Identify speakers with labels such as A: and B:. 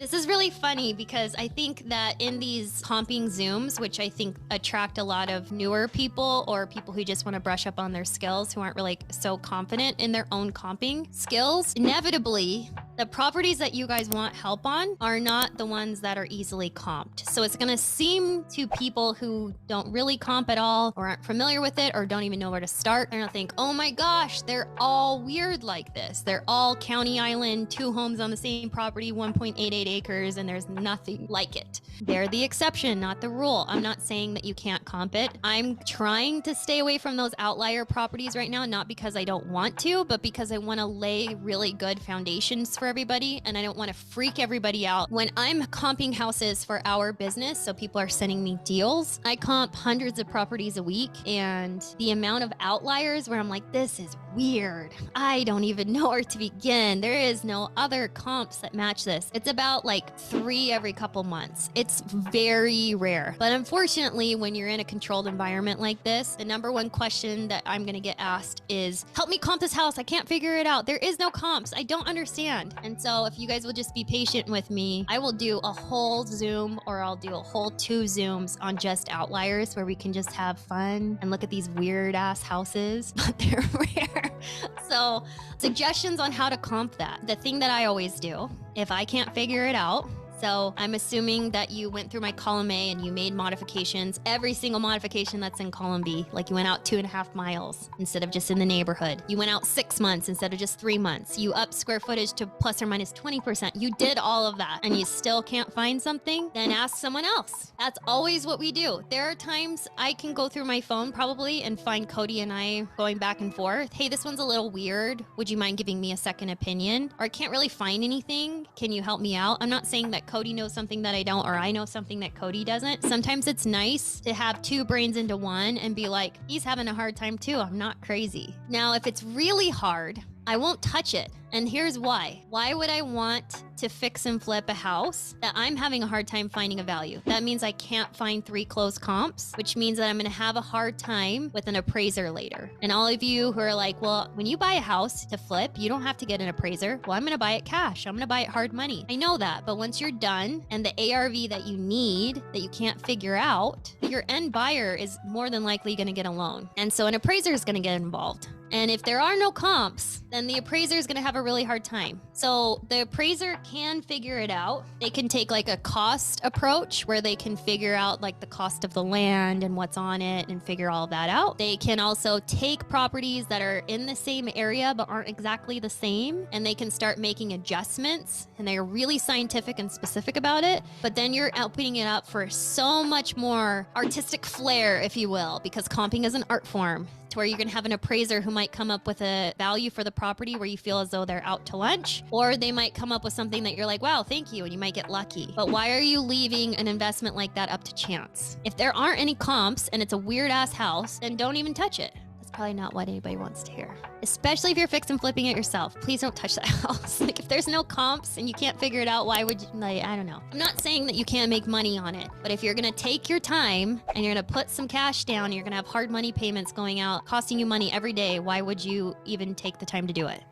A: This is really funny because I think that in these comping Zooms, which I think attract a lot of newer people or people who just want to brush up on their skills, who aren't really so confident in their own comping skills, inevitably, the properties that you guys want help on are not the ones that are easily comped. So it's going to seem to people who don't really comp at all or aren't familiar with it or don't even know where to start. They're going to think, oh my gosh, they're all weird like this. They're all county island, 2 homes on the same property, 1.88 acres, and there's nothing like it. They're the exception, not the rule. I'm not saying that you can't comp it. I'm trying to stay away from those outlier properties right now, not because I don't want to, but because I want to lay really good foundations for everybody, and I don't want to freak everybody out. When I'm comping houses for our business, so people are sending me deals, I comp hundreds of properties a week, and the amount of outliers where I'm like, this is weird. I don't even know where to begin. There is no other comps that match this. It's about like 3 every couple months. It's very rare. But unfortunately, when you're in a controlled environment like this, the number one question that I'm going to get asked is, help me comp this house. I can't figure it out. There is no comps. I don't understand. And so if you guys will just be patient with me, I will do a whole Zoom or I'll do a whole 2 Zooms on just outliers where we can just have fun and look at these weird ass houses, but they're rare. So suggestions on how to comp that. The thing that I always do, if I can't figure it out, so I'm assuming that you went through my column A and you made modifications, every single modification that's in column B, like you went out 2.5 miles instead of just in the neighborhood. You went out 6 months instead of just 3 months. You upped square footage to plus or minus 20%. You did all of that and you still can't find something, then ask someone else. That's always what we do. There are times I can go through my phone probably and find Cody and I going back and forth. Hey, this one's a little weird. Would you mind giving me a second opinion? Or I can't really find anything. Can you help me out? I'm not saying that Cody knows something that I don't, or I know something that Cody doesn't. Sometimes it's nice to have 2 brains into one and be like, he's having a hard time too. I'm not crazy. Now, if it's really hard, I won't touch it. And here's why. Why would I want to fix and flip a house that I'm having a hard time finding a value? That means I can't find 3 close comps, which means that I'm going to have a hard time with an appraiser later. And all of you who are like, well, when you buy a house to flip, you don't have to get an appraiser. Well, I'm going to buy it cash. I'm going to buy it hard money. I know that. But once you're done and the ARV that you need that you can't figure out, your end buyer is more than likely going to get a loan. And so an appraiser is going to get involved. And if there are no comps, then the appraiser is going to have a really hard time. So the appraiser can figure it out. They can take like a cost approach where they can figure out like the cost of the land and what's on it and figure all of that out. They can also take properties that are in the same area but aren't exactly the same, and they can start making adjustments, and they're really scientific and specific about it. But then you're opening it up for so much more artistic flair, if you will, because comping is an art form, to where you're going to have an appraiser who might come up with a value for the property where you feel as though they're out to lunch, or they might come up with something that you're like, wow, thank you, and you might get lucky. But why are you leaving an investment like that up to chance? If there aren't any comps and it's a weird ass house, then don't even touch it. That's probably not what anybody wants to hear. Especially if you're fix and flipping it yourself. Please don't touch that house. Like if there's no comps and you can't figure it out, why would you, like, I don't know. I'm not saying that you can't make money on it, but if you're gonna take your time and you're gonna put some cash down, you're gonna have hard money payments going out, costing you money every day, why would you even take the time to do it?